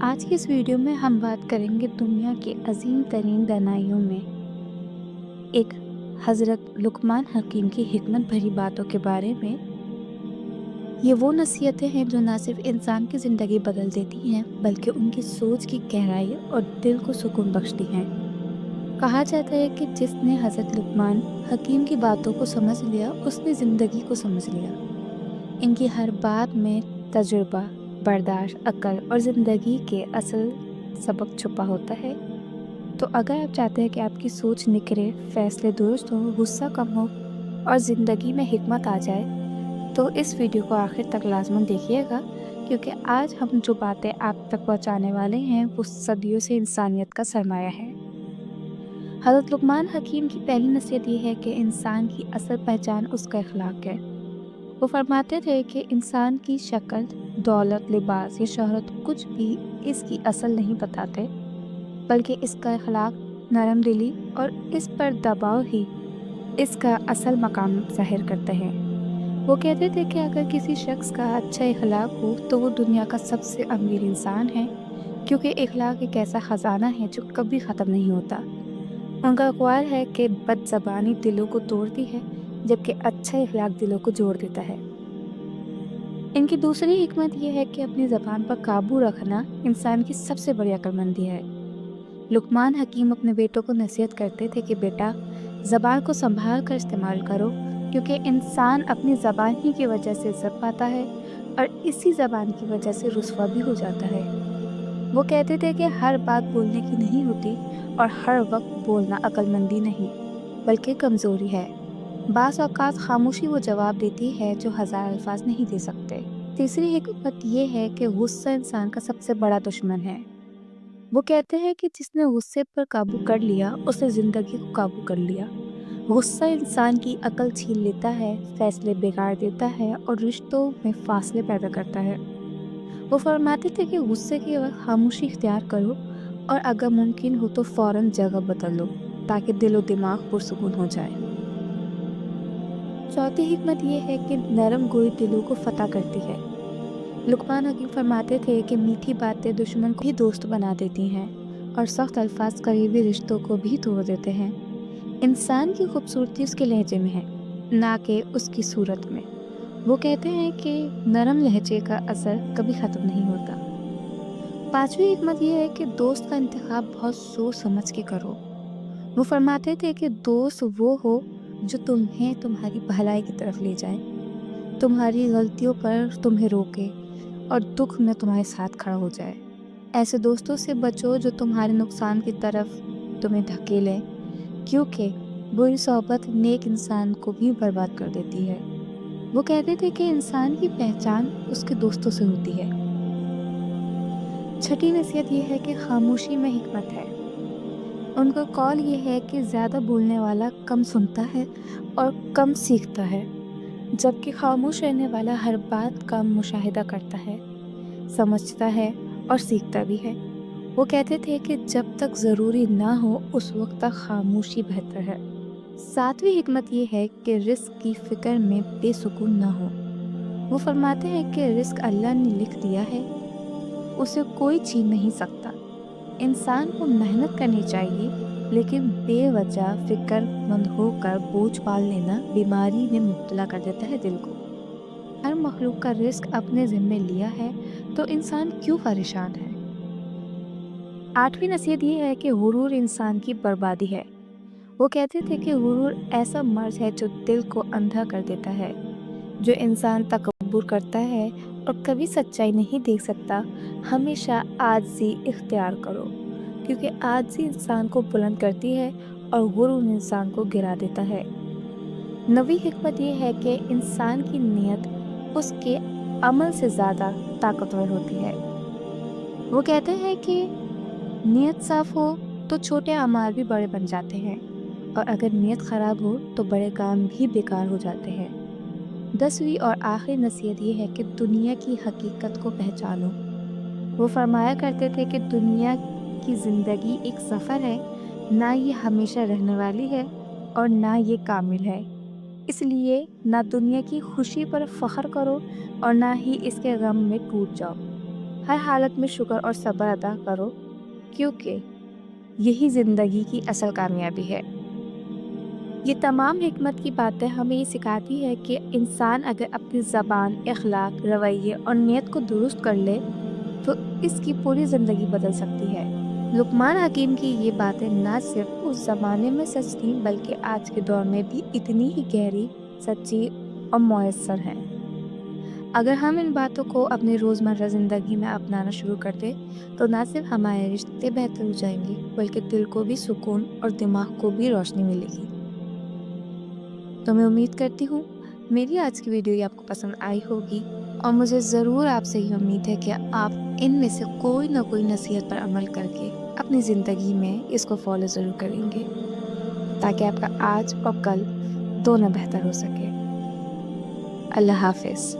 आज की इस वीडियो में हम बात करेंगे दुनिया के अजीम तरीन दानियों में एक हज़रत लुकमान हकीम की हिकमत भरी बातों के बारे में। ये वो नसीहतें हैं जो ना सिर्फ इंसान की ज़िंदगी बदल देती हैं बल्कि उनकी सोच की गहराई और दिल को सुकून बख्शती हैं। कहा जाता है कि जिसने हज़रत लुकमान हकीम की बातों को समझ लिया उसने ज़िंदगी को समझ लिया। इनकी हर बात में तजुर्बा, बर्दाश्त, अक्ल और ज़िंदगी के असल सबक छुपा होता है। तो अगर आप चाहते हैं कि आपकी सोच निखरे, फैसले दुरुस्त हों, गुस्सा कम हो और ज़िंदगी में हिकमत आ जाए, तो इस वीडियो को आखिर तक लाज़मन देखिएगा, क्योंकि आज हम जो बातें आप तक पहुंचाने वाले हैं वो सदियों से इंसानियत का सरमाया है। हज़रत लुकमान हकीम की पहली नसीहत ये है कि इंसान की असल पहचान उसका अखलाक है। वो फरमाते थे कि इंसान की शक्ल, दौलत, लिबास या शोहरत कुछ भी इसकी असल नहीं बताते, बल्कि इसका अखलाक, नरम दिली और इस पर दबाव ही इसका असल मकाम ज़ाहिर करते हैं। वो कहते थे कि अगर किसी शख्स का अच्छा अखलाक हो तो वो दुनिया का सबसे अमीर इंसान है, क्योंकि अखलाक एक ऐसा ख़जाना है जो कभी ख़त्म नहीं होता। उनका अक़वाल है कि बदज़बानी दिलों को तोड़ती है, जबकि अच्छा अखलाक दिलों को जोड़ देता है। इनकी दूसरी हिकमत यह है कि अपनी ज़बान पर काबू रखना इंसान की सबसे बड़ी अक्लमंदी है। लुकमान हकीम अपने बेटों को नसीहत करते थे कि बेटा, ज़बान को संभाल कर इस्तेमाल करो, क्योंकि इंसान अपनी ज़बान ही की वजह से इज़्ज़त पाता है और इसी ज़बान की वजह से रुस्वा भी हो जाता है। वो कहते थे कि हर बात बोलने की नहीं होती और हर वक्त बोलना अक्लमंदी नहीं, बल्कि कमज़ोरी है। बाज़ औक़ात खामोशी वो जवाब देती है जो हज़ार अल्फाज नहीं दे सकते। तीसरी हिकमत ये है कि गुस्सा इंसान का सबसे बड़ा दुश्मन है। वो कहते हैं कि जिसने गुस्से पर काबू कर लिया उसने ज़िंदगी को काबू कर लिया। गुस्सा इंसान की अकल छीन लेता है, फैसले बिगाड़ देता है और रिश्तों में फासले पैदा करता है। वो फरमाते थे कि गुस्से के वक्त खामोशी इख्तियार करो और अगर मुमकिन हो तो फ़ौरन जगह बदल लो, ताकि दिल और दिमाग पुरसुकून हो जाए। चौथी हिकमत ये है कि नरम गोई दिलों को फतह करती है। लुकमान हकीम फरमाते थे कि मीठी बातें दुश्मन को भी दोस्त बना देती हैं और सख्त अल्फाज करीबी रिश्तों को भी तोड़ देते हैं। इंसान की खूबसूरती उसके लहजे में है, ना कि उसकी सूरत में। वो कहते हैं कि नरम लहजे का असर कभी ख़त्म नहीं होता। पांचवी हिकमत ये है कि दोस्त का इंतखाब बहुत सोच समझ के करो। वो फरमाते थे कि दोस्त वो हो जो तुम्हें तुम्हारी भलाई की तरफ ले जाए, तुम्हारी गलतियों पर तुम्हें रोके और दुख में तुम्हारे साथ खड़ा हो जाए। ऐसे दोस्तों से बचो जो तुम्हारे नुकसान की तरफ तुम्हें धकेलें, क्योंकि बुरी सोहबत नेक इंसान को भी बर्बाद कर देती है। वो कहते थे कि इंसान की पहचान उसके दोस्तों से होती है। छठी नसीहत ये है कि खामोशी में हिकमत है। उनका कौल ये है कि ज़्यादा बोलने वाला कम सुनता है और कम सीखता है, जबकि खामोश रहने वाला हर बात का मुशाहिदा करता है, समझता है और सीखता भी है। वो कहते थे कि जब तक ज़रूरी ना हो उस वक्त तक खामोशी बेहतर है। सातवीं हिकमत ये है कि रिस्क की फ़िक्र में बेसुकून ना हो। वो फरमाते हैं कि रिस्क अल्लाह ने लिख दिया है, उसे कोई छीन नहीं सकता। इंसान को मेहनत करनी चाहिए, लेकिन बेवजह फ़िक्रमंद होकर बोझ पाल लेना बीमारी में मुब्तला कर देता है दिल को। हर मखलूक का रिस्क अपने ज़िम्मे लिया है, तो इंसान क्यों परेशान है। आठवीं नसीहत ये है कि गुरूर इंसान की बर्बादी है। वो कहते थे कि गुरूर ऐसा मर्ज़ है जो दिल को अंधा कर देता है। जो इंसान तकब्बुर करता है और कभी सच्चाई नहीं देख सकता, हमेशा आजिज़ी इख्तियार करो, क्योंकि आजिज़ी इंसान को बुलंद करती है और गुरूर इंसान को गिरा देता है। नवीं हिकमत ये है कि इंसान की नीयत उसके अमल से ज़्यादा ताकतवर होती है। वो कहते हैं कि नीयत साफ हो तो छोटे अमाल भी बड़े बन जाते हैं, और अगर नीयत ख़राब हो तो बड़े काम भी बेकार हो जाते हैं। 10वीं और आखिरी नसीहत ये है कि दुनिया की हकीकत को पहचानो। वो फरमाया करते थे कि दुनिया की ज़िंदगी एक सफ़र है, ना ये हमेशा रहने वाली है और ना ये कामिल है। इसलिए ना दुनिया की खुशी पर फ़ख्र करो और ना ही इसके गम में टूट जाओ। ہر حالت میں شکر اور صبر ادا کرو، کیونکہ یہی زندگی کی اصل کامیابی ہے۔ یہ تمام حکمت کی باتیں ہمیں یہ سکھاتی ہے کہ انسان اگر اپنی زبان، اخلاق، رویے اور نیت کو درست کر لے تو اس کی پوری زندگی بدل سکتی ہے۔ لقمان حکیم کی یہ باتیں نہ صرف اس زمانے میں سچ تھیں بلکہ آج کے دور میں بھی اتنی ہی گہری، سچی اور مؤثر ہیں۔ اگر ہم ان باتوں کو اپنی روزمرہ زندگی میں اپنانا شروع کر دیں تو نہ صرف ہمارے رشتے بہتر ہو جائیں گے بلکہ دل کو بھی سکون اور دماغ کو بھی روشنی ملے گی۔ تو میں امید کرتی ہوں میری آج کی ویڈیو یہ آپ کو پسند آئی ہوگی، اور مجھے ضرور آپ سے یہ امید ہے کہ آپ ان میں سے کوئی نہ کوئی نصیحت پر عمل کر کے اپنی زندگی میں اس کو فالو ضرور کریں گے، تاکہ آپ کا آج اور کل دونوں بہتر ہو سکے۔ اللہ حافظ۔